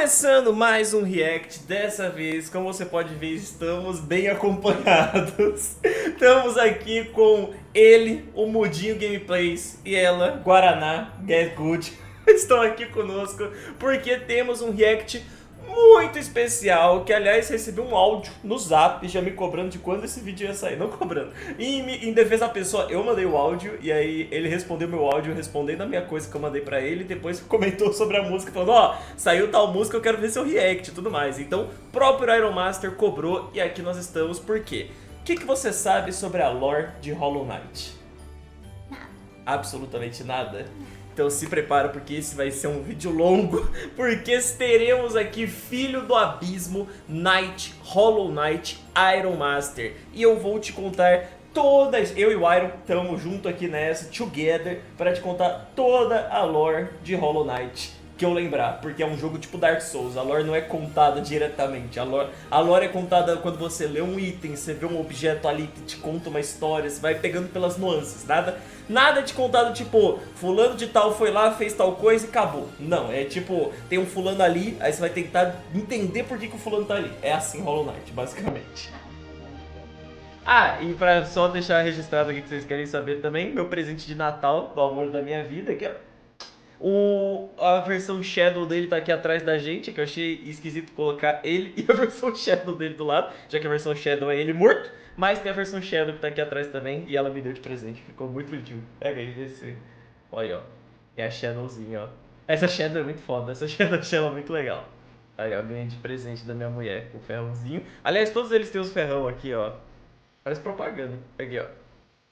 Começando mais um react, dessa vez, como você pode ver, estamos bem acompanhados. Estamos aqui com ele, o Mudinho Gameplays, e ela, Guaraná, Get Good, estão aqui conosco porque temos um react muito especial, que aliás recebi um áudio no zap já me cobrando de quando esse vídeo ia sair, não cobrando. E em defesa da pessoa, eu mandei o áudio e aí ele respondeu meu áudio respondendo a minha coisa que eu mandei pra ele e depois comentou sobre a música falando, ó, saiu tal música, eu quero ver seu react e tudo mais. Então, o próprio Iron Master cobrou e aqui nós estamos, por quê? O que você sabe sobre a lore de Hollow Knight? Nada. Absolutamente nada? Então se prepara porque esse vai ser um vídeo longo, porque teremos aqui Filho do Abismo, Knight, Hollow Knight, Iron Master. E eu vou te contar todas, eu e o Iron estamos junto aqui nessa, together, para te contar toda a lore de Hollow Knight. Que eu lembrar, porque é um jogo tipo Dark Souls, a lore não é contada diretamente, a lore é contada quando você lê um item, você vê um objeto ali que te conta uma história, você vai pegando pelas nuances, nada de contado tipo, fulano de tal foi lá, fez tal coisa e acabou. Não, é tipo, tem um fulano ali, aí você vai tentar entender por que o fulano tá ali. É assim Hollow Knight, basicamente. Ah, e pra só deixar registrado aqui que vocês querem saber também, meu presente de Natal, do amor da minha vida, que é a versão Shadow dele tá aqui atrás da gente, que eu achei esquisito colocar ele e a versão Shadow dele do lado, já que a versão Shadow é ele morto, mas tem a versão Shadow que tá aqui atrás também e ela me deu de presente, ficou muito bonitinho. Pega aí, esse. Olha aí, ó. É a Shadowzinha, ó. Essa Shadow é muito foda, essa Shadow é muito legal. Aí, ó, ganhei de presente da minha mulher, o ferrãozinho. Aliás, todos eles têm os ferrão aqui, ó. Parece propaganda. Aqui, ó.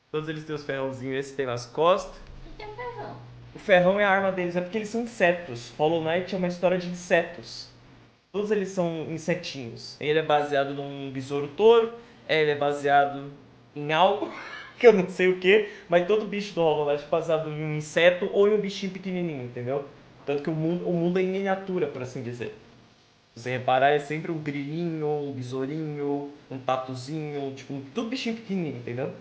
Todos eles têm os ferrãozinhos, esse tem nas costas. Tem um ferrão. O ferrão é a arma deles, é porque eles são insetos. Hollow Knight é uma história de insetos. Todos eles são insetinhos. Ele é baseado num besouro touro, ele é baseado em algo, que eu não sei o que, mas todo bicho do Hollow Knight é baseado em um inseto ou em um bichinho pequenininho, entendeu? Tanto que o mundo é em miniatura, por assim dizer. Se você reparar, é sempre um grilinho, um besourinho, um tatuzinho, tipo, tudo bichinho pequenininho, entendeu?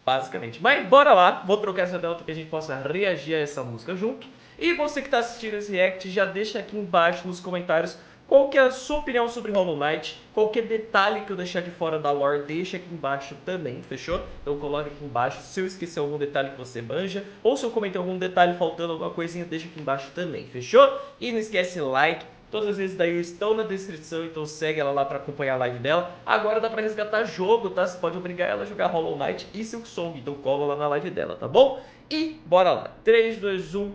Basicamente. Mas bora lá, vou trocar essa tela para que a gente possa reagir a essa música junto. E você que está assistindo esse react, já deixa aqui embaixo nos comentários qual que é a sua opinião sobre Hollow Knight. Qualquer detalhe que eu deixar de fora da lore, deixa aqui embaixo também, fechou? Então coloca aqui embaixo se eu esquecer algum detalhe que você manja, ou se eu comentei algum detalhe faltando alguma coisinha, deixa aqui embaixo também, fechou? E não esquece like. Todas as vezes daí estão na descrição, então segue ela lá pra acompanhar a live dela. Agora dá pra resgatar jogo, tá? Você pode obrigar ela a jogar Hollow Knight e Silksong, então cola lá na live dela, tá bom? E bora lá. 3, 2, 1,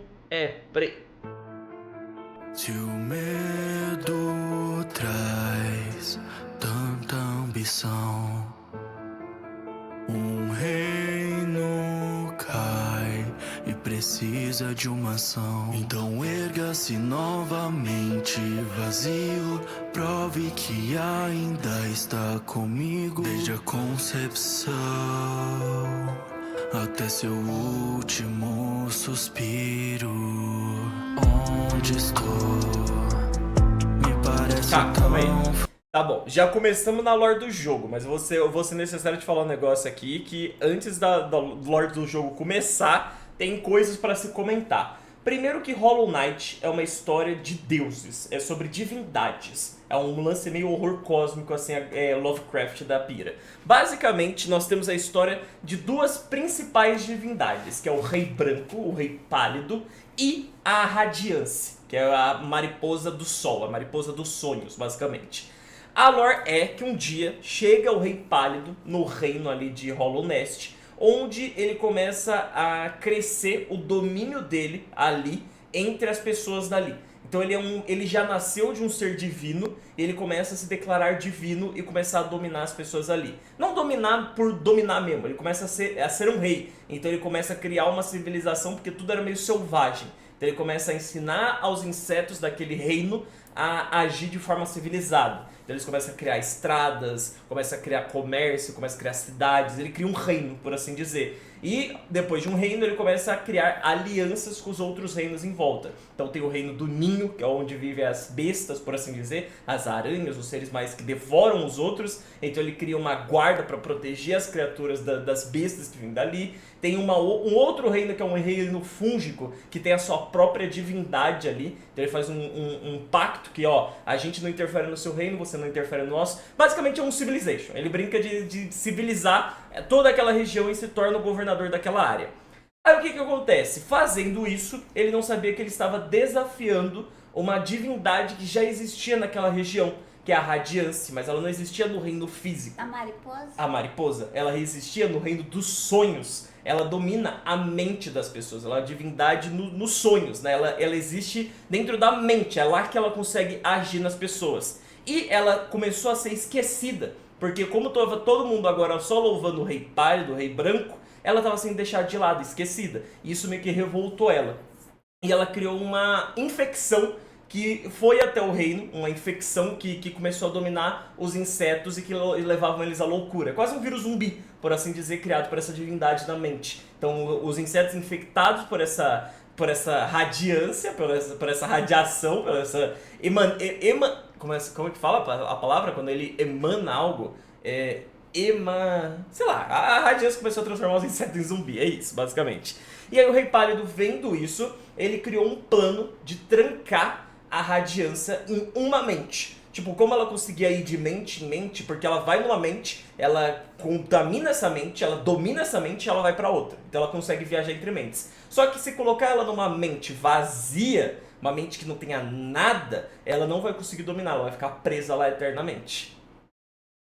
play. Se o medo traz tanta ambição, um reino cai e precisa de uma ação. Então erga-se novamente vazio, prove que ainda está comigo desde a concepção até seu último suspiro. Onde estou? Me parece Calma aí. tão... Tá bom, já começamos na lore do jogo, mas eu vou ser necessário te falar um negócio aqui que antes da lore do jogo começar, tem coisas pra se comentar. Primeiro que Hollow Knight é uma história de deuses, é sobre divindades. É um lance meio horror cósmico, assim, Lovecraft da pira. Basicamente, nós temos a história de duas principais divindades, que é o Rei Branco, o Rei Pálido, e a Radiance, que é a mariposa do sol, a mariposa dos sonhos, basicamente. A lore é que um dia chega o Rei Pálido no reino ali de Hollow Nest, onde ele começa a crescer o domínio dele ali entre as pessoas dali. Então ele já nasceu de um ser divino, e ele começa a se declarar divino e começar a dominar as pessoas ali. Não dominar por dominar mesmo, ele começa a ser um rei. Então ele começa a criar uma civilização porque tudo era meio selvagem. Então ele começa a ensinar aos insetos daquele reino a agir de forma civilizada. Então eles começam a criar estradas, começam a criar comércio, começam a criar cidades, ele cria um reino, por assim dizer. E depois de um reino, ele começa a criar alianças com os outros reinos em volta. Então tem o reino do ninho, que é onde vivem as bestas, por assim dizer, as aranhas, os seres mais que devoram os outros. Então ele cria uma guarda para proteger as criaturas das bestas que vêm dali. Tem um outro reino que é um reino fúngico, que tem a sua própria divindade ali. Então ele faz um pacto que, ó, a gente não interfere no seu reino, você não interfere no nosso. Basicamente é um civilization. Ele brinca de civilizar toda aquela região e se torna o governador daquela área. Aí o que acontece? Fazendo isso, ele não sabia que ele estava desafiando uma divindade que já existia naquela região, que é a Radiance, mas ela não existia no reino físico. A mariposa? A mariposa, ela existia no reino dos sonhos. Ela domina a mente das pessoas, ela é a divindade nos sonhos, né? Ela existe dentro da mente, é lá que ela consegue agir nas pessoas. E ela começou a ser esquecida, porque como estava todo mundo agora só louvando o rei pálido, o rei branco, ela estava sendo deixada de lado, esquecida. E isso meio que revoltou ela. E ela criou uma infecção que foi até o reino, uma infecção que começou a dominar os insetos e que levavam eles à loucura. Quase um vírus zumbi, por assim dizer, criado por essa divindade na mente. Então os insetos infectados por essa radiância, por essa radiação, por essa como é que fala a palavra? Quando ele emana algo, sei lá, a radiância começou a transformar os insetos em zumbi, é isso, basicamente. E aí o Rei Pálido, vendo isso, ele criou um plano de trancar a radiância em uma mente. Tipo, como ela conseguia ir de mente em mente, porque ela vai numa mente, ela contamina essa mente, ela domina essa mente e ela vai pra outra. Então ela consegue viajar entre mentes. Só que se colocar ela numa mente vazia, uma mente que não tenha nada, ela não vai conseguir dominar, ela vai ficar presa lá eternamente.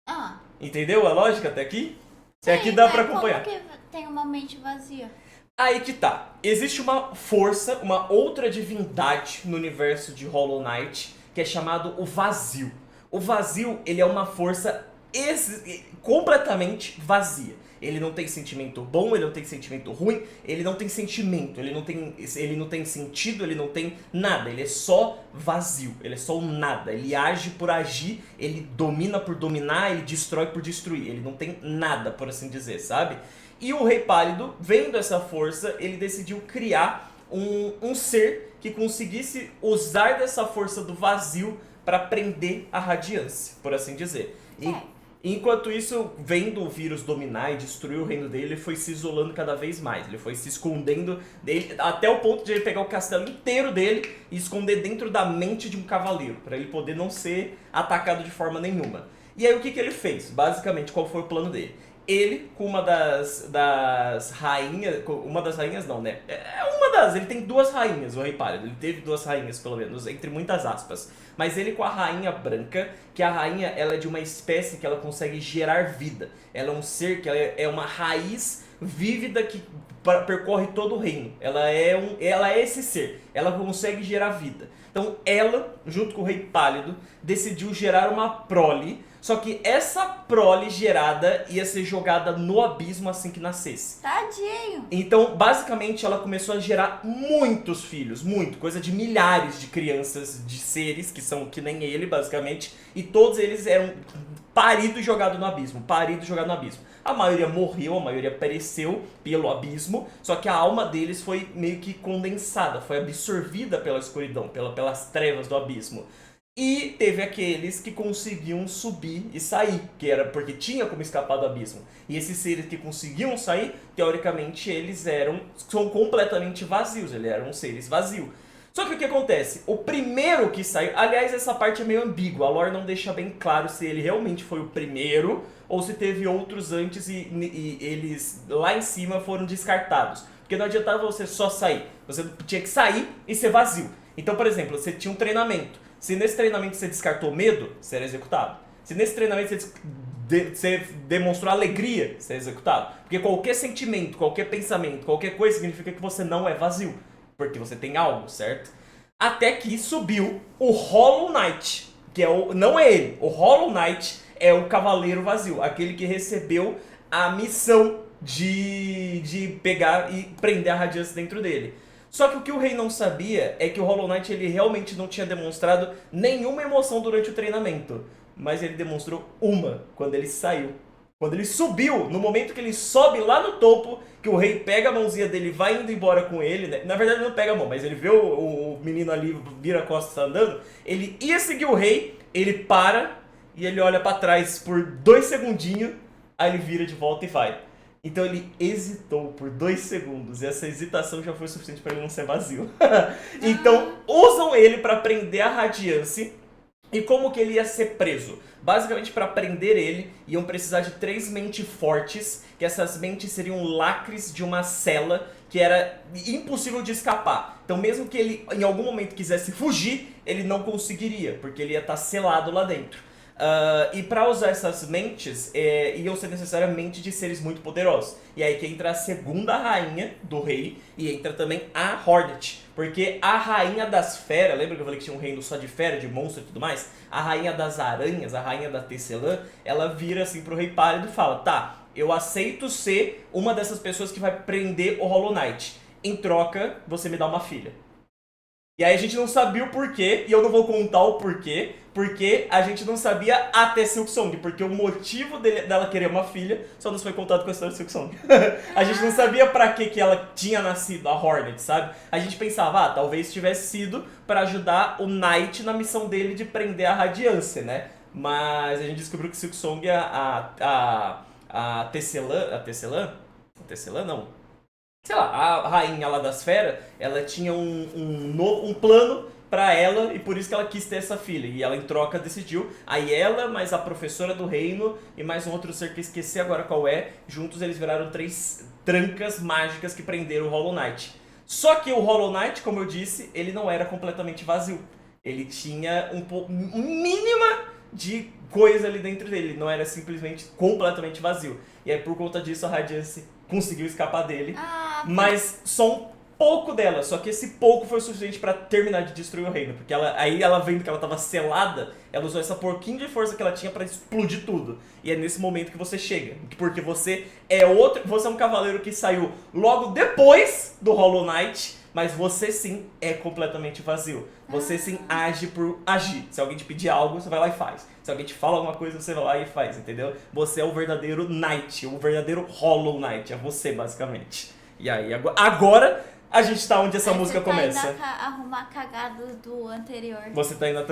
Ah. Entendeu a lógica até aqui? Até aqui dá pra acompanhar. Como que tem uma mente vazia? Aí que tá. Existe uma força, uma outra divindade no universo de Hollow Knight, que é chamado o Vazio. O Vazio, ele é uma força completamente vazia. Ele não tem sentimento bom, ele não tem sentimento ruim, ele não tem sentimento, ele não tem sentido, ele não tem nada. Ele é só vazio, ele é só um nada. Ele age por agir, ele domina por dominar, ele destrói por destruir. Ele não tem nada, por assim dizer, sabe? E o Rei Pálido, vendo essa força, ele decidiu criar um ser que conseguisse usar dessa força do vazio para prender a radiância, por assim dizer. E, enquanto isso, vendo o vírus dominar e destruir o reino dele, ele foi se isolando cada vez mais. Ele foi se escondendo dele, até o ponto de ele pegar o castelo inteiro dele e esconder dentro da mente de um cavaleiro, para ele poder não ser atacado de forma nenhuma. E aí o que ele fez? Basicamente, qual foi o plano dele? Ele, com uma das rainhas... Uma das rainhas não, né? Ele tem duas rainhas, o Rei Pálido. Ele teve duas rainhas, pelo menos, entre muitas aspas. Mas ele com a rainha branca, que a rainha ela é de uma espécie que ela consegue gerar vida. Ela é um ser que ela é uma raiz vívida que percorre todo o reino. Ela é esse ser. Ela consegue gerar vida. Então ela, junto com o Rei Pálido, decidiu gerar uma prole. Só que essa prole gerada ia ser jogada no abismo assim que nascesse. Tadinho! Então, basicamente, ela começou a gerar muitos filhos, coisa de milhares de crianças, de seres, que são que nem ele, basicamente. E todos eles eram paridos e jogados no abismo, A maioria morreu, a maioria pereceu pelo abismo, só que a alma deles foi meio que condensada, foi absorvida pela escuridão, pelas trevas do abismo. E teve aqueles que conseguiam subir e sair, que era porque tinha como escapar do abismo. E esses seres que conseguiam sair, teoricamente, são completamente vazios, eles eram seres vazios. Só que o que acontece? O primeiro que saiu... Aliás, essa parte é meio ambígua, a lore não deixa bem claro se ele realmente foi o primeiro ou se teve outros antes e eles lá em cima foram descartados. Porque não adiantava você só sair, você tinha que sair e ser vazio. Então, por exemplo, você tinha um treinamento. Se nesse treinamento você descartou medo, você era executado. Se nesse treinamento você demonstrou alegria, você é executado. Porque qualquer sentimento, qualquer pensamento, qualquer coisa significa que você não é vazio. Porque você tem algo, certo? Até que subiu o Hollow Knight, que não é ele. O Hollow Knight é o cavaleiro vazio, aquele que recebeu a missão de pegar e prender a radiância dentro dele. Só que o que o rei não sabia é que o Hollow Knight ele realmente não tinha demonstrado nenhuma emoção durante o treinamento. Mas ele demonstrou uma quando ele saiu. Quando ele subiu, no momento que ele sobe lá no topo, que o rei pega a mãozinha dele e vai indo embora com ele, né? Na verdade ele não pega a mão, mas ele vê o menino ali, vira a costa e tá andando, ele ia seguir o rei, ele para e ele olha pra trás por 2 segundinhos, aí ele vira de volta e vai. Então ele hesitou por 2 segundos e essa hesitação já foi suficiente pra ele não ser vazio. Então usam ele pra prender a Radiance. E como que ele ia ser preso? Basicamente, para prender ele, iam precisar de 3 mentes fortes, que essas mentes seriam lacres de uma cela que era impossível de escapar. Então, mesmo que ele em algum momento quisesse fugir, ele não conseguiria, porque ele ia estar selado lá dentro. E para usar essas mentes, iam ser necessariamente de seres muito poderosos. E aí que entra a segunda rainha do rei, e entra também a Hornet. Porque a rainha das feras, lembra que eu falei que tinha um reino só de fera, de monstro e tudo mais? A rainha das aranhas, a rainha da Tecelã, ela vira assim pro rei pálido e fala: tá, eu aceito ser uma dessas pessoas que vai prender o Hollow Knight. Em troca, você me dá uma filha. E aí a gente não sabia o porquê, e eu não vou contar o porquê, porque a gente não sabia até Silksong, porque o motivo dela querer uma filha só nos foi contado com a história de Silksong. A gente não sabia pra que ela tinha nascido, a Hornet, sabe? A gente pensava, talvez tivesse sido pra ajudar o Knight na missão dele de prender a Radiance, né? Mas a gente descobriu que Silksong, a Tecelã não. Sei lá, a rainha lá das feras, ela tinha um plano pra ela e por isso que ela quis ter essa filha. E ela em troca decidiu, aí ela, mais a professora do reino e mais um outro ser que eu esqueci agora qual é, juntos eles viraram 3 trancas mágicas que prenderam o Hollow Knight. Só que o Hollow Knight, como eu disse, ele não era completamente vazio. Ele tinha um mínima de coisa ali dentro dele, não era simplesmente completamente vazio. E aí por conta disso a Radiance conseguiu escapar dele, mas só um pouco dela, só que esse pouco foi o suficiente pra terminar de destruir o reino, porque aí ela vendo que ela tava selada, ela usou essa pouquinho de força que ela tinha pra explodir tudo. E é nesse momento que você chega, porque você é um cavaleiro que saiu logo depois do Hollow Knight, mas você sim é completamente vazio. Você sim age por agir. Se alguém te pedir algo, você vai lá e faz. Se alguém te fala alguma coisa, você vai lá e faz, entendeu? Você é o verdadeiro Knight, o verdadeiro Hollow Knight. É você, basicamente. E aí, agora a gente tá onde essa música começa. Você tá indo arrumar a cagada do anterior. Você tá indo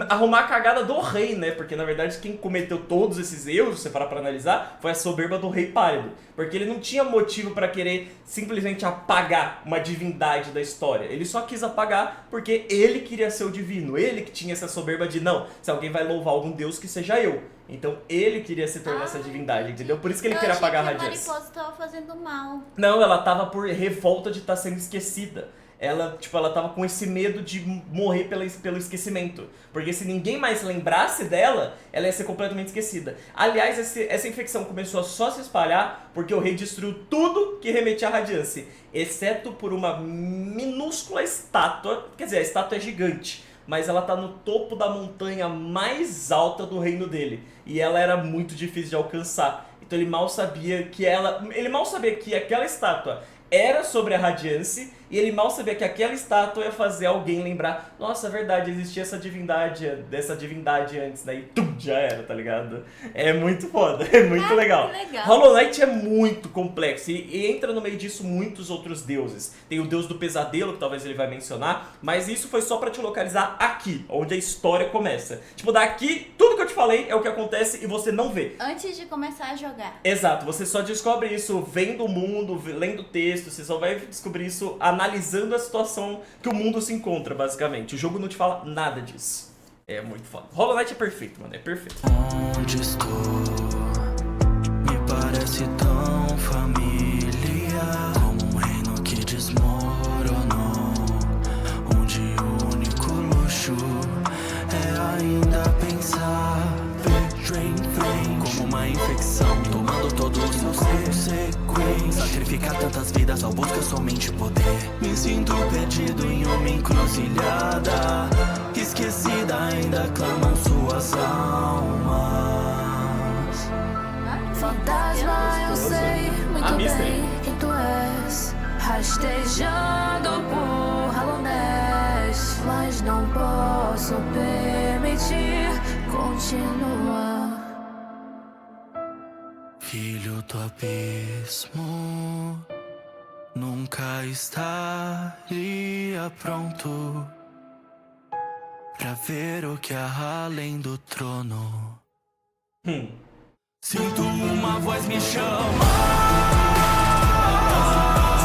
arrumar a cagada do rei, né? Porque, na verdade, quem cometeu todos esses erros, se você parar pra analisar, foi a soberba do rei pálido. Porque ele não tinha motivo pra querer simplesmente apagar uma divindade da história. Ele só quis apagar porque ele queria ser o divino. Ele que tinha essa soberba de, não, se alguém vai louvar algum deus, que seja eu. Então ele queria se tornar essa divindade, entendeu? Por isso que ele queria apagar a Radiance. A mariposa tava fazendo mal. Não, ela tava por revolta de estar sendo esquecida. Ela tava com esse medo de morrer pelo esquecimento. Porque se ninguém mais lembrasse dela, ela ia ser completamente esquecida. Aliás, essa infecção começou a só se espalhar porque o rei destruiu tudo que remetia à Radiance. Exceto por uma minúscula estátua. Quer dizer, a estátua é gigante, mas ela tá no topo da montanha mais alta do reino dele. E ela era muito difícil de alcançar. Então ele mal sabia que aquela estátua era sobre a Radiance, e ele mal sabia que aquela estátua ia fazer alguém lembrar, nossa, é verdade, existia essa divindade antes, daí já era, tá ligado? É muito foda, é muito legal. Hollow Knight é muito complexo, e entra no meio disso muitos outros deuses. Tem o deus do pesadelo, que talvez ele vai mencionar, mas isso foi só pra te localizar aqui, onde a história começa. Tipo, daqui, tudo que eu te falei é o que acontece e você não vê. Antes de começar a jogar. Exato, você só descobre isso vendo o mundo, lendo o texto, você só vai descobrir isso analisando a situação que o mundo se encontra, basicamente. O jogo não te fala nada disso. É muito foda. Hollow Knight é perfeito, mano, é perfeito. Onde estou, me parece tão familiar, como um reino que desmoronou, onde o único luxo é ainda pensar. Como uma infecção, tomando todos os consequências. Sacrificar tantas vidas ao buscar somente poder. Me sinto perdido em uma encruzilhada, esquecida, ainda clamam suas almas. Fantasma, eu sei muito bem quem tu és, rastejando por Hollow Knight, mas não posso permitir continuar. filho do abismo, nunca estaria pronto pra ver o que há além do trono. Sinto uma voz me chamar.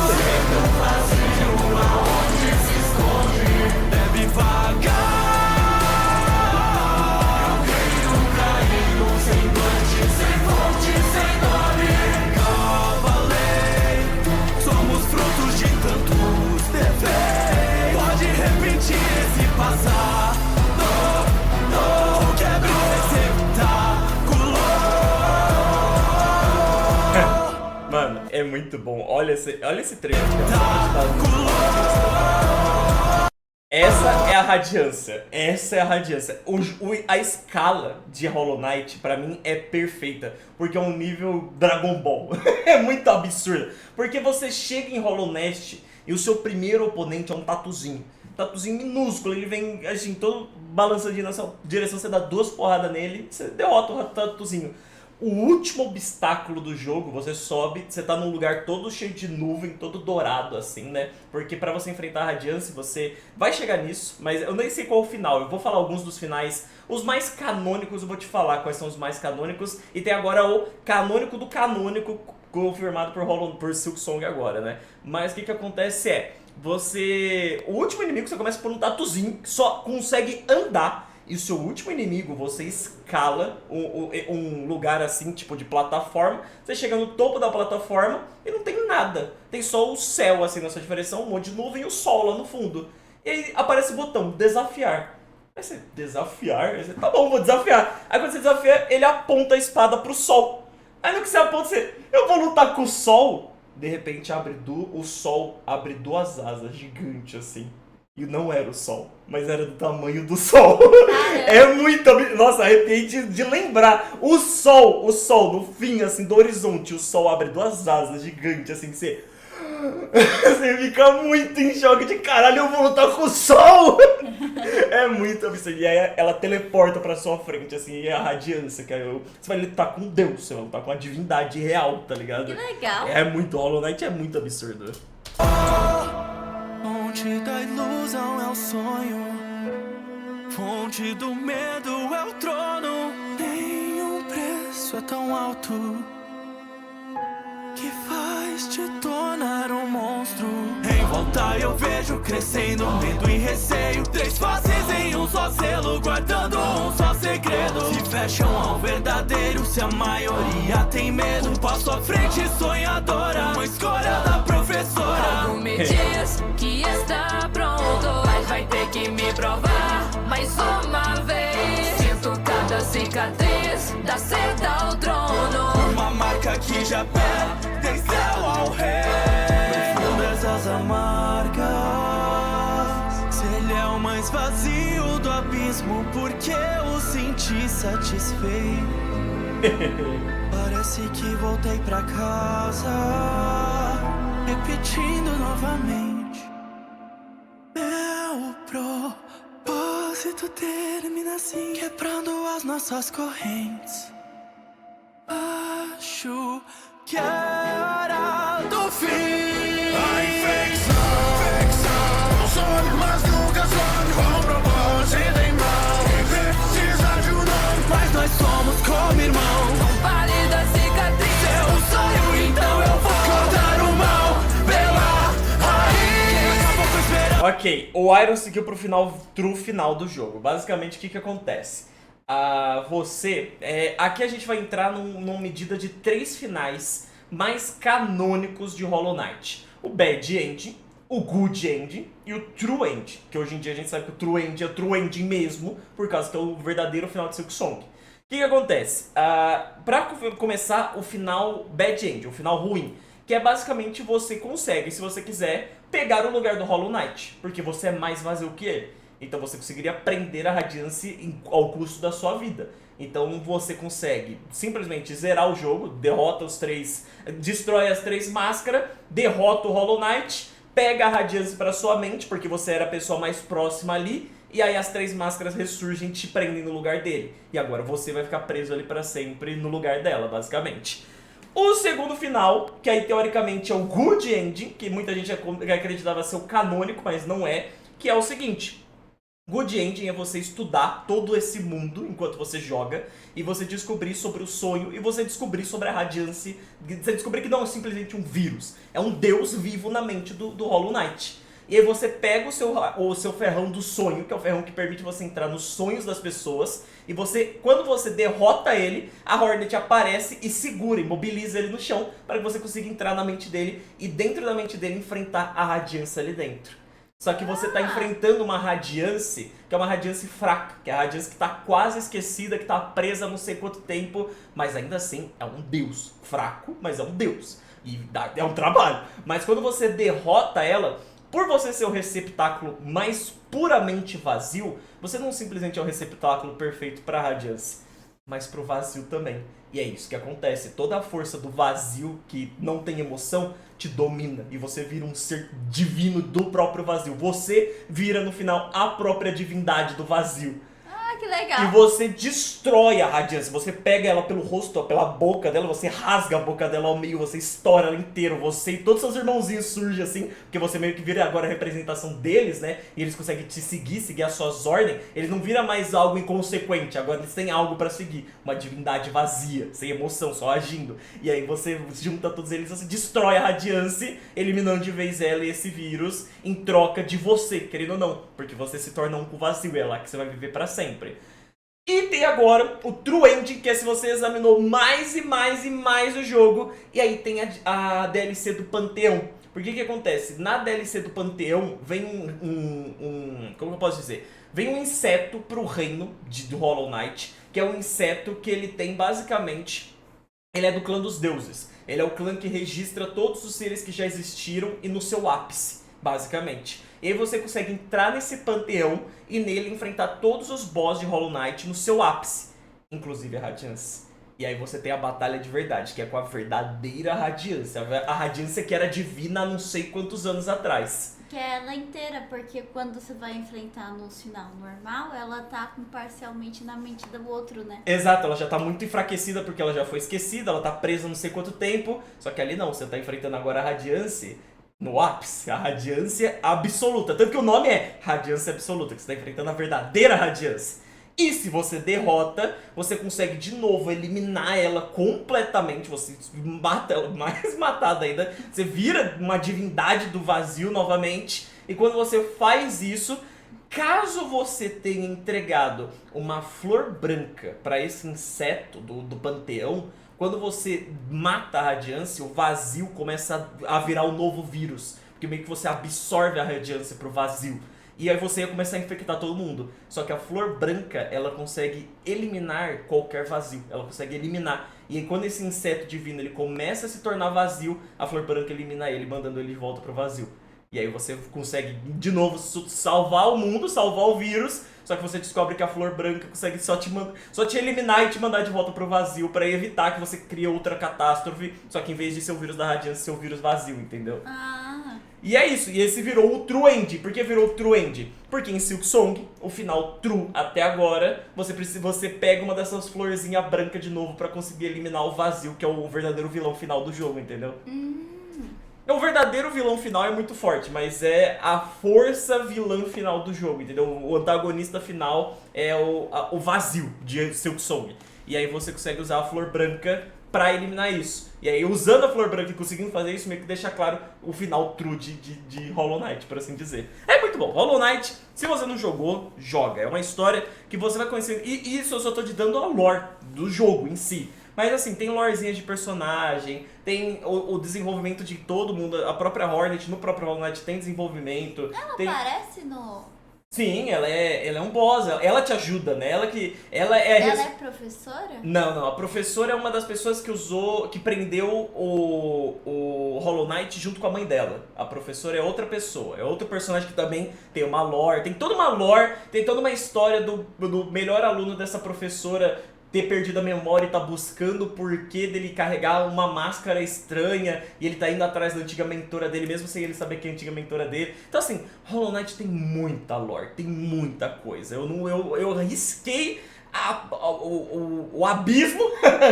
Chega um vazio aonde se esconde, deve vagar. Eu creio caído, sem noite, sem fonte, sem nome. Cavalei, somos frutos de tantos deveres. Pode repetir esse passar. Quebra o receptáculo. Mano, é muito bom. Olha esse trecho. Essa é a radiância. Essa é a radiância. A escala de Hollow Knight, pra mim, é perfeita. Porque é um nível Dragon Ball. É muito absurdo. Porque você chega em Hollow Knight e o seu primeiro oponente é um tatuzinho. Tatuzinho minúsculo. Ele vem, assim, todo balançadinho na sua direção. Você dá 2 porradas nele, você derrota o tatuzinho. O último obstáculo do jogo, você sobe, você tá num lugar todo cheio de nuvem, todo dourado assim, né? Porque pra você enfrentar a Radiance, você vai chegar nisso, mas eu nem sei qual é o final. Eu vou falar alguns dos finais, os mais canônicos, eu vou te falar quais são os mais canônicos. E tem agora o canônico do canônico, confirmado por Silksong agora, né? Mas o que acontece é, o último inimigo você começa por um tatuzinho que só consegue andar. E o seu último inimigo, você escala um lugar assim, tipo de plataforma. Você chega no topo da plataforma e não tem nada. Tem só o céu assim na sua direção, um monte de nuvem e o sol lá no fundo. E aí aparece o botão, desafiar. Aí você, desafiar? Aí você, tá bom, vou desafiar. Aí quando você desafia, ele aponta a espada pro sol. Aí no que você aponta, eu vou lutar com o sol. De repente o sol abre 2 asas gigantes assim. E não era o sol, mas era do tamanho do sol. É muito... Nossa, arrepiei de lembrar. O sol, no fim, assim, do horizonte, o sol abre 2 asas gigantes, assim, você fica muito em choque de caralho, eu vou lutar com o sol! É muito absurdo. E aí ela teleporta pra sua frente, assim, e a radiância, que aí você vai lutar com Deus, você vai lutar com a divindade real, tá ligado? Que legal. É muito... Hollow Knight é muito absurdo. Fonte da ilusão é o sonho, fonte do medo é o trono. Nenhum preço é tão alto que faz te tornar um monstro. Em volta eu vejo crescendo medo e receio. 3 faces em um só selo, guardando um só segredo. Se fecham ao verdadeiro, se a maioria tem medo. Um passo à frente sonhadora, uma escolha da professora. Algo me diz que está pronto, mas vai ter que me provar mais uma vez. Sinto cada cicatriz da seta ao trono, uma marca que já perde céu ao rei. Profundas as amargas, se ele é o mais vazio do abismo, porque eu senti satisfeito. Parece que voltei pra casa, repetindo novamente. Meu propósito termina assim, quebrando as nossas correntes. Acho que é hora do fim. A infecção, sonho, mas nunca sonho. Com propósito em mão, precisa de nome, mas nós somos como irmãos. um pálido cicatriz. É um sonho, então eu vou cortar o mal pela raiz. Ok, o Iron seguiu pro final do jogo. Basicamente, o que acontece? Aqui a gente vai entrar numa medida de 3 finais mais canônicos de Hollow Knight. O Bad End, o Good End e o True End. Que hoje em dia a gente sabe que o True End é o True End mesmo, por causa que é o verdadeiro final de Silksong. O que acontece? Pra começar, o final Bad End, o final ruim, que é basicamente você consegue, se você quiser, pegar o lugar do Hollow Knight, porque você é mais vazio que ele. Então você conseguiria prender a Radiance ao custo da sua vida. Então você consegue simplesmente zerar o jogo, derrota os 3, destrói as 3 máscaras, derrota o Hollow Knight, pega a Radiance pra sua mente, porque você era a pessoa mais próxima ali, e aí as 3 máscaras ressurgem e te prendem no lugar dele. E agora você vai ficar preso ali pra sempre no lugar dela, basicamente. O segundo final, que aí teoricamente é o Good Ending, que muita gente acreditava ser o canônico, mas não é, que é o seguinte. Good Ending é você estudar todo esse mundo enquanto você joga e você descobrir sobre o sonho e você descobrir sobre a Radiance, você descobrir que não é simplesmente um vírus, é um deus vivo na mente do Hollow Knight. E aí você pega o seu ferrão do sonho, que é o ferrão que permite você entrar nos sonhos das pessoas, e quando você derrota ele, a Hornet aparece e segura, imobiliza ele no chão, para que você consiga entrar na mente dele e dentro da mente dele enfrentar a Radiance ali dentro. Só que você tá enfrentando uma Radiance, que é uma Radiance fraca, que é a Radiance que tá quase esquecida, que tá presa há não sei quanto tempo, mas ainda assim é um deus. Fraco, mas é um deus. E é um trabalho. Mas quando você derrota ela, por você ser o receptáculo mais puramente vazio, você não simplesmente é o receptáculo perfeito pra Radiance, mas pro vazio também. E é isso que acontece. Toda a força do vazio, que não tem emoção, te domina. E você vira um ser divino do próprio vazio. Você vira, no final, a própria divindade do vazio. Ah, que legal. E você destrói a Radiance. Você pega ela pelo rosto, pela boca dela, você rasga a boca dela ao meio, você estoura ela inteira. Você e todos seus irmãozinhos surgem assim, porque você meio que vira agora a representação deles, né? E eles conseguem te seguir as suas ordens. Eles não viram mais algo inconsequente, agora eles têm algo pra seguir. Uma divindade vazia, sem emoção, só agindo. E aí você junta todos eles, você destrói a Radiance, eliminando de vez ela e esse vírus, em troca de você, querendo ou não. Porque você se torna um com o vazio, é lá que você vai viver pra sempre. E tem agora o True Ending, que é se você examinou mais e mais e mais o jogo. E aí tem a DLC do Panteão. Porque que acontece? Na DLC do Panteão vem como eu posso dizer? Vem um inseto pro reino do Hollow Knight, que é um inseto que ele tem basicamente... Ele é do clã dos deuses. Ele é o clã que registra todos os seres que já existiram e no seu ápice, basicamente. E aí você consegue entrar nesse panteão e nele enfrentar todos os boss de Hollow Knight no seu ápice, inclusive a Radiance. E aí você tem a batalha de verdade, que é com a verdadeira Radiance. A Radiance que era divina há não sei quantos anos atrás. Que é ela inteira, porque quando você vai enfrentar no final normal, ela tá parcialmente na mente do outro, né? Exato, ela já tá muito enfraquecida porque ela já foi esquecida, ela tá presa não sei quanto tempo. Só que ali não, você tá enfrentando agora a Radiance no ápice, a Radiance absoluta. Tanto que o nome é Radiance Absoluta, que você tá enfrentando a verdadeira Radiance. E se você derrota, você consegue de novo eliminar ela completamente. Você mata ela, mais matada ainda. Você vira uma divindade do vazio novamente. E quando você faz isso, caso você tenha entregado uma flor branca para esse inseto do panteão, quando você mata a Radiance, o vazio começa a virar um novo vírus. Porque meio que você absorve a Radiance pro vazio. E aí você ia começar a infectar todo mundo. Só que a flor branca, ela consegue eliminar qualquer vazio. Ela consegue eliminar. E aí quando esse inseto divino ele começa a se tornar vazio, a flor branca elimina ele, mandando ele de volta pro vazio. E aí você consegue, de novo, salvar o mundo, salvar o vírus. Só que você descobre que a flor branca consegue só te eliminar e te mandar de volta pro vazio, pra evitar que você crie outra catástrofe. Só que em vez de ser o vírus da Radiance, ser o vírus vazio, entendeu? E é isso, e esse virou o True End. Por que virou o True End? Porque em Silksong, o final True até agora, você pega uma dessas florzinhas brancas de novo pra conseguir eliminar o vazio, que é o verdadeiro vilão final do jogo, entendeu? O verdadeiro vilão final é muito forte, mas é a força vilã final do jogo, entendeu? O antagonista final é o vazio de Silksong. E aí você consegue usar a flor branca pra eliminar isso. E aí usando a flor branca e conseguindo fazer isso, meio que deixa claro o final true de Hollow Knight, por assim dizer. É muito bom. Hollow Knight, se você não jogou, joga. É uma história que você vai conhecer. E isso eu só tô te dando a lore do jogo em si. Mas assim, tem lorezinhas de personagem, tem o desenvolvimento de todo mundo. A própria Hornet, no próprio Hollow Knight tem desenvolvimento. Ela aparece no... Sim, ela é um boss, ela te ajuda, né? Ela é professora? Não, a professora é uma das pessoas que prendeu o Hollow Knight junto com a mãe dela. A professora é outra pessoa, é outro personagem que também tem uma lore, tem toda uma lore, tem toda uma história do melhor aluno dessa professora ter perdido a memória e tá buscando o porquê dele carregar uma máscara estranha e ele tá indo atrás da antiga mentora dele, mesmo sem ele saber que é a antiga mentora dele. Então assim, Hollow Knight tem muita lore, tem muita coisa. Eu risquei o abismo,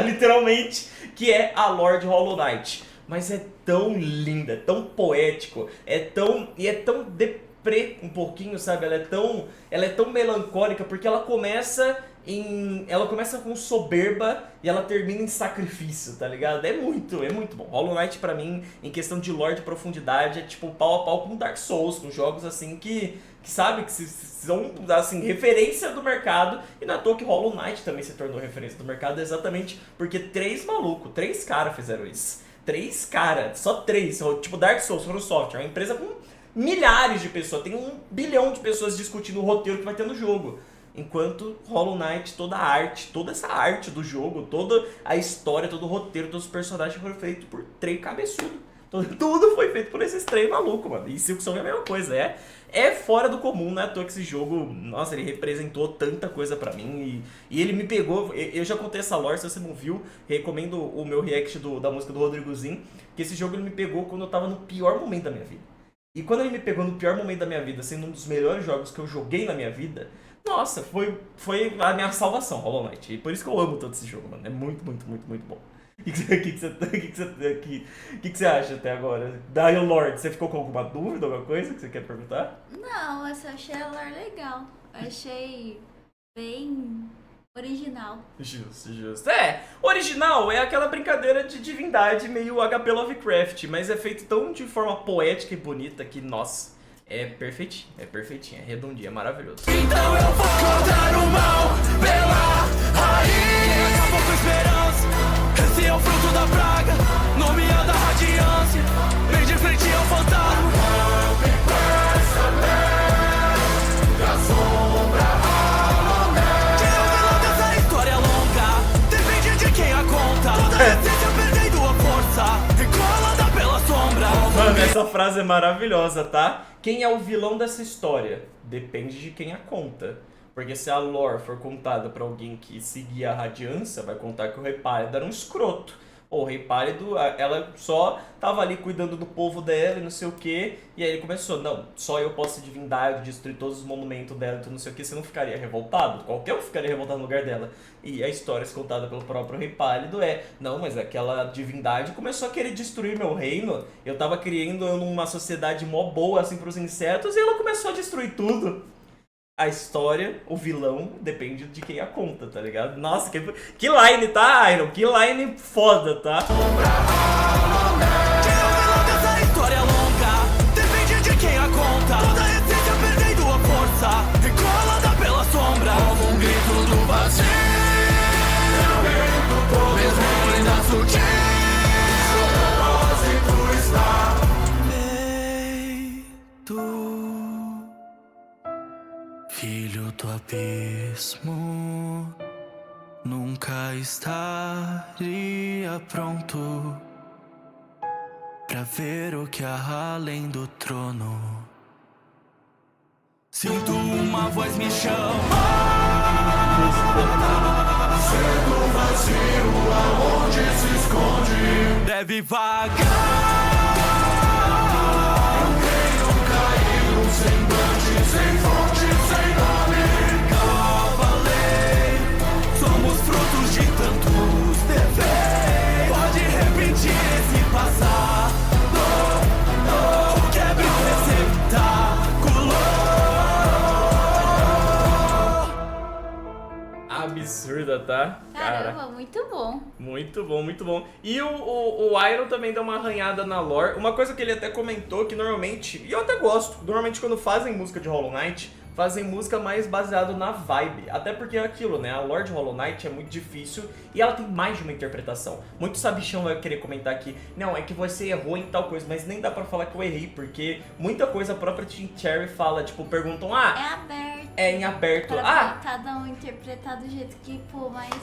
literalmente, que é a Lord Hollow Knight. Mas é tão linda, é tão poético, é tão deprê um pouquinho, sabe? Ela é tão melancólica porque ela começa com soberba e ela termina em sacrifício, tá ligado? É muito bom. Hollow Knight pra mim, em questão de lore de profundidade, é tipo pau a pau com Dark Souls, com jogos assim que sabe, que são assim, referência do mercado. E na toa que Hollow Knight também se tornou referência do mercado, exatamente porque 3 caras fizeram isso. 3 caras, só 3, tipo Dark Souls, From Software, uma empresa com milhares de pessoas, tem 1 bilhão de pessoas discutindo o roteiro que vai ter no jogo. Enquanto Hollow Knight, toda a arte, toda essa arte do jogo, toda a história, todo o roteiro, todos os personagens foram feitos por 3 cabeçudos. Tudo foi feito por esses 3 malucos, mano. E Silksong é a mesma coisa, é fora do comum, né? À toa que esse jogo, nossa, ele representou tanta coisa pra mim e ele me pegou. Eu já contei essa lore, se você não viu, recomendo o meu react da música do Rodrigozinho, que esse jogo ele me pegou quando eu tava no pior momento da minha vida. E quando ele me pegou no pior momento da minha vida, sendo um dos melhores jogos que eu joguei na minha vida, nossa, foi a minha salvação, Hollow Knight. E por isso que eu amo tanto esse jogo, mano. É muito bom. O que você acha até agora? Da Lord, você ficou com alguma dúvida, alguma coisa que você quer perguntar? Não, eu só achei a lore legal. Achei bem original. Justo. Original é aquela brincadeira de divindade meio HP Lovecraft, mas é feito tão de forma poética e bonita que, nossa, é perfeitinho, é redondinho, é maravilhoso. Então eu vou cortar o mal pela raiz. Acabou com a esperança, esse é o fruto da praga, nomeada radiância. Vem de frente ao fantasma. Da sombra que é o vilão dessa história longa, depende de quem a conta. Toda a essência perdendo a força, encolada pela sombra. Mano, essa frase é maravilhosa, tá? Quem é o vilão dessa história? Depende de quem a conta. Porque se a lore for contada pra alguém que seguia a radiância, vai contar que o Rei Pálido era um escroto. O Rei Pálido, ela só tava ali cuidando do povo dela e não sei o que. E aí ele começou, não, só eu posso ser divindade, destruir todos os monumentos dela e não sei o que. Você não ficaria revoltado? Qualquer um ficaria revoltado no lugar dela. E a história contada pelo próprio Rei Pálido não, mas aquela divindade começou a querer destruir meu reino. Eu tava criando uma sociedade mó boa assim pros insetos e ela começou a destruir tudo. A história, o vilão, depende de quem a conta, tá ligado? Nossa, que line, tá, Iron? Que line foda, tá? Que é o vilão dessa história longa, depende de quem a conta. Toda a essência perdendo a força, encolada pela sombra. Como um grito do vazio, mesmo ainda sutil, seu propósito está feito. Filho do abismo, nunca estaria pronto pra ver o que há além do trono. Sinto uma voz me chamar, cedo vazio aonde se esconde, deve vagar. Um reino caído, semblante, sem fonte, sem nome. Cavaleiro, somos frutos de tantos deveres. Pode repetir esse passado, quebre o receptáculo. Absurda, tá? Caramba, muito bom. Muito bom, muito bom. E o Iron também deu uma arranhada na lore. Uma coisa que ele até comentou que normalmente, e eu até gosto, normalmente quando fazem música de Hollow Knight, fazem música mais baseado na vibe. Até porque é aquilo, né? A lore de Hollow Knight é muito difícil e ela tem mais de uma interpretação. Muito sabichão vai querer comentar aqui, não, é que você errou em tal coisa, mas nem dá pra falar que eu errei, porque muita coisa a própria Team Cherry fala, tipo, perguntam, É aberto. é em aberto. Pra cada um interpretar do jeito que, pô, mas...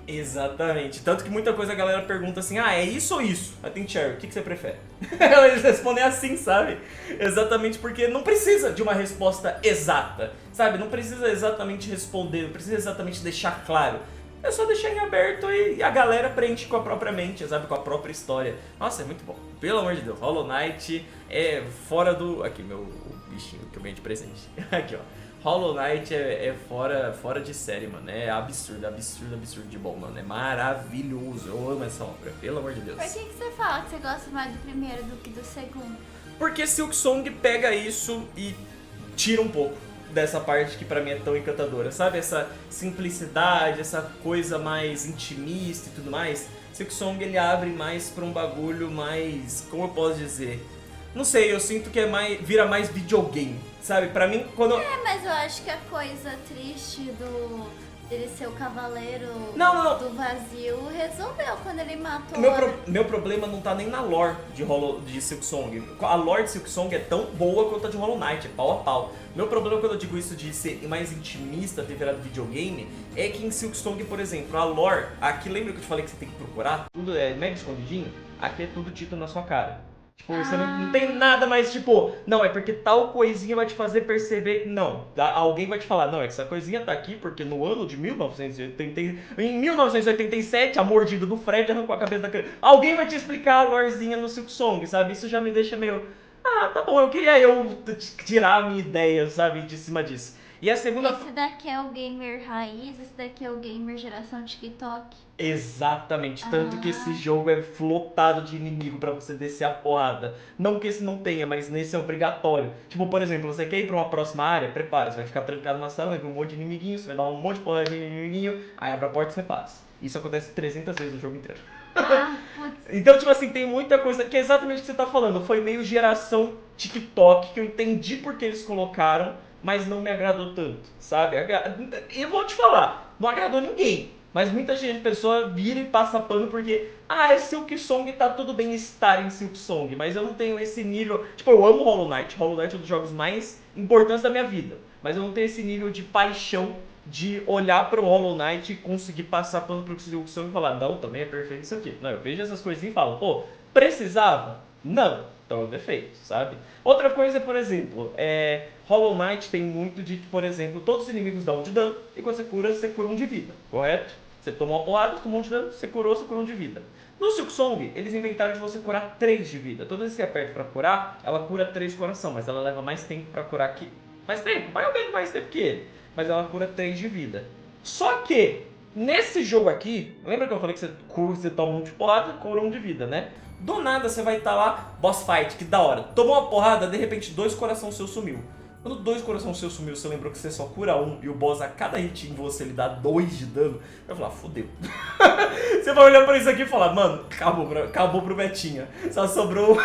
Exatamente. Tanto que muita coisa a galera pergunta assim, é isso ou isso? Aí tem Cherry, o que você prefere? Eles respondem assim, sabe? Exatamente porque não precisa de uma resposta exata, sabe? Não precisa exatamente responder, não precisa exatamente deixar claro. É só deixar em aberto e a galera preenche com a própria mente, sabe? Com a própria história. Nossa, é muito bom. Pelo amor de Deus, Hollow Knight é fora do... Aqui, o bichinho que eu ganhei de presente. Aqui, ó. Hollow Knight é fora de série, mano. É absurdo de bom, mano. É maravilhoso. Eu amo essa obra, pelo amor de Deus. Por que você fala que você gosta mais do primeiro do que do segundo? Porque Silksong pega isso e tira um pouco dessa parte que pra mim é tão encantadora, sabe? Essa simplicidade, essa coisa mais intimista e tudo mais. Silksong ele abre mais pra um bagulho mais, como eu posso dizer? Não sei, eu sinto que vira mais videogame, sabe? Pra mim, quando... Mas eu acho que a coisa triste dele ser o cavaleiro do vazio resolveu quando ele matou Meu problema não tá nem na lore de Silksong. A lore de Silksong é tão boa quanto a de Hollow Knight, é pau a pau. Meu problema quando eu digo isso de ser mais intimista, ter virado videogame, é que em Silksong, por exemplo, a lore, aqui lembra que eu te falei que você tem que procurar? Tudo é mega escondidinho, aqui é tudo dito na sua cara. Tipo, você não tem nada mais, tipo, não, é porque tal coisinha vai te fazer perceber. Não, alguém vai te falar, não, essa coisinha tá aqui porque no ano de 1987, a mordida do Fred arrancou a cabeça da criança. Alguém vai te explicar a lorezinha no Silksong, sabe? Isso já me deixa meio... tá bom, eu queria tirar a minha ideia, sabe, de cima disso. E a segunda... Esse daqui é o gamer raiz, esse daqui é o gamer geração TikTok. Exatamente, tanto que esse jogo é flotado de inimigo pra você descer a porrada. Não que esse não tenha, mas nesse é obrigatório. Tipo, por exemplo, você quer ir pra uma próxima área, prepara, você vai ficar trancado na sala, vai vir um monte de inimiguinhos, você vai dar um monte de porrada de inimiguinho, aí abre a porta e você passa. Isso acontece 300 vezes no jogo inteiro. Então, tipo assim, tem muita coisa que é exatamente o que você tá falando. Foi meio geração TikTok, que eu entendi porque eles colocaram, mas não me agradou tanto, sabe? Eu vou te falar, não agradou ninguém. Mas muita pessoa vira e passa pano porque é Silksong, tá tudo bem estar em Silksong, mas eu não tenho esse nível... Tipo, eu amo Hollow Knight, Hollow Knight é um dos jogos mais importantes da minha vida, mas eu não tenho esse nível de paixão de olhar pro Hollow Knight e conseguir passar pano pro Silksong e falar, não, também é perfeito isso aqui. Não, eu vejo essas coisinhas e falo, pô, precisava? Não. Então é um defeito, sabe? Outra coisa, por exemplo, Hollow Knight tem muito de, por exemplo, todos os inimigos dão 1 de dano e quando você cura 1 de vida, correto? Você tomou uma porrada, tomou 1 de dano, você curou 1 de vida. No Silksong, eles inventaram de você curar 3 de vida. Toda vez que você aperta pra curar, ela cura 3 de coração, mas ela leva mais tempo pra curar que... Mais tempo, mais ou menos mais tempo que ele. Mas ela cura 3 de vida. Só que, nesse jogo aqui, lembra que eu falei que você toma 1 de porrada, cura 1 de vida, né? Do nada você vai estar lá, boss fight, que da hora. Tomou uma porrada, de repente 2 coração seu sumiu. Quando 2 coração seu sumiu, você lembrou que você só cura 1 e o boss a cada hit em você ele dá 2 de dano. Eu vou falar, fodeu. Você vai olhar pra isso aqui e falar, mano, acabou pro Betinha. Só sobrou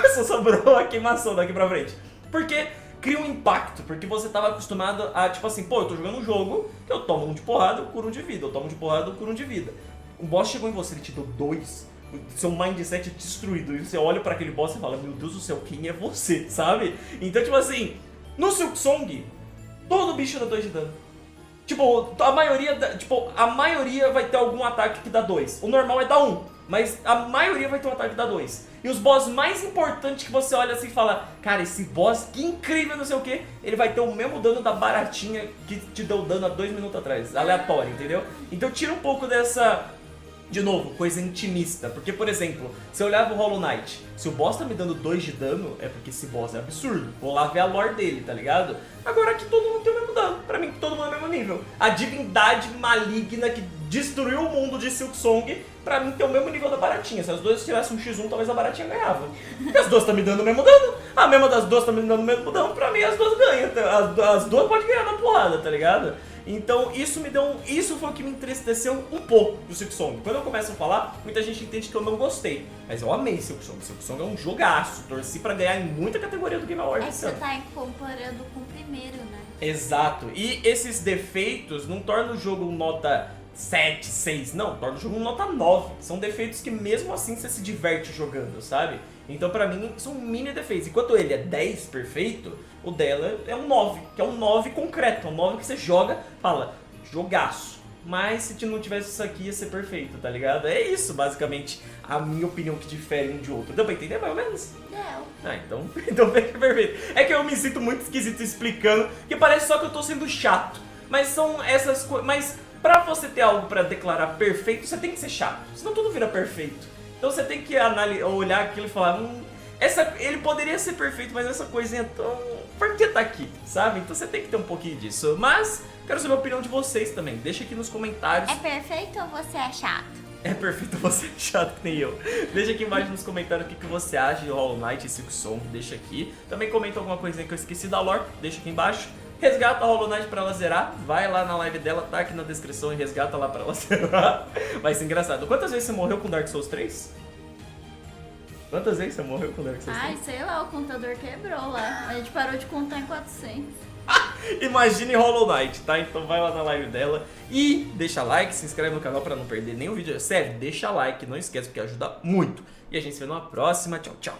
a queimação daqui pra frente. Porque cria um impacto, porque você tava acostumado a, tipo assim, pô, eu tô jogando um jogo que eu tomo 1 de porrada, eu curo 1 de vida. Eu tomo 1 de porrada, eu curo 1 de vida. O boss chegou em você, ele te deu 2. Seu mindset é destruído. E você olha pra aquele boss e fala, meu Deus do céu, quem é você, sabe? Então, tipo assim, no Silksong, todo bicho dá 2 de dano. Tipo, a maioria vai ter algum ataque que dá 2. O normal é dar 1, mas a maioria vai ter um ataque que dá 2. E os boss mais importantes que você olha assim e fala, cara, esse boss, que incrível, não sei o que, ele vai ter o mesmo dano da baratinha que te deu dano há 2 minutos atrás. Aleatório, entendeu? Então tira um pouco dessa... De novo, coisa intimista, porque, por exemplo, se eu olhar o Hollow Knight, se o boss tá me dando 2 de dano, é porque esse boss é absurdo. Vou lá ver a lore dele, tá ligado? Agora aqui todo mundo tem o mesmo dano, pra mim todo mundo é o mesmo nível. A divindade maligna que destruiu o mundo de Silksong, pra mim tem o mesmo nível da baratinha. Se as duas tivessem um x1, talvez a baratinha ganhava. Porque as duas tá me dando o mesmo dano, a mesma das duas tá me dando o mesmo dano, pra mim as duas ganham. As duas podem ganhar na porrada, tá ligado? Então isso foi o que me entristeceu um pouco do Silksong. Quando eu começo a falar, muita gente entende que eu não gostei. Mas eu amei Silksong. Silksong é um jogaço. Torci pra ganhar em muita categoria do Game Awards. É que você tá comparando com o primeiro, né? Exato. E esses defeitos não tornam o jogo nota 7, 6. Não, torna o jogo nota 9. São defeitos que mesmo assim você se diverte jogando, sabe? Então pra mim são mini defeitos. Enquanto ele é 10 perfeito, o dela é um 9, que é um 9 concreto, é um 9 que você joga, fala, jogaço. Mas se não tivesse isso aqui ia ser perfeito, tá ligado? É isso basicamente a minha opinião que difere um de outro. Deu pra entender mais ou menos? Não. Então fica perfeito. É que eu me sinto muito esquisito explicando, que parece só que eu tô sendo chato. Mas são essas coisas. Mas pra você ter algo pra declarar perfeito, você tem que ser chato. Senão tudo vira perfeito. Então você tem que olhar aquilo e falar, ele poderia ser perfeito, mas essa coisinha é tão... por que tá aqui, sabe? Então você tem que ter um pouquinho disso. Mas quero saber a opinião de vocês também. Deixa aqui nos comentários. É perfeito ou você é chato? É perfeito, você é chato que nem eu. Deixa aqui embaixo nos comentários o que você acha de Hollow Knight e Silksong. Deixa aqui. Também comenta alguma coisinha que eu esqueci da lore. Deixa aqui embaixo. Resgata a Hollow Knight pra ela zerar. Vai lá na live dela, tá aqui na descrição e resgata lá pra ela zerar. Vai ser engraçado. Quantas vezes você morreu com Dark Souls 3? Quantas vezes você morreu com Dark Souls 3? Ai, sei lá, o contador quebrou lá. A gente parou de contar em 400. Imagine Hollow Knight, tá? Então vai lá na live dela e deixa like, se inscreve no canal pra não perder nenhum vídeo. Sério, deixa like, não esquece porque ajuda muito. E a gente se vê numa próxima. Tchau, tchau.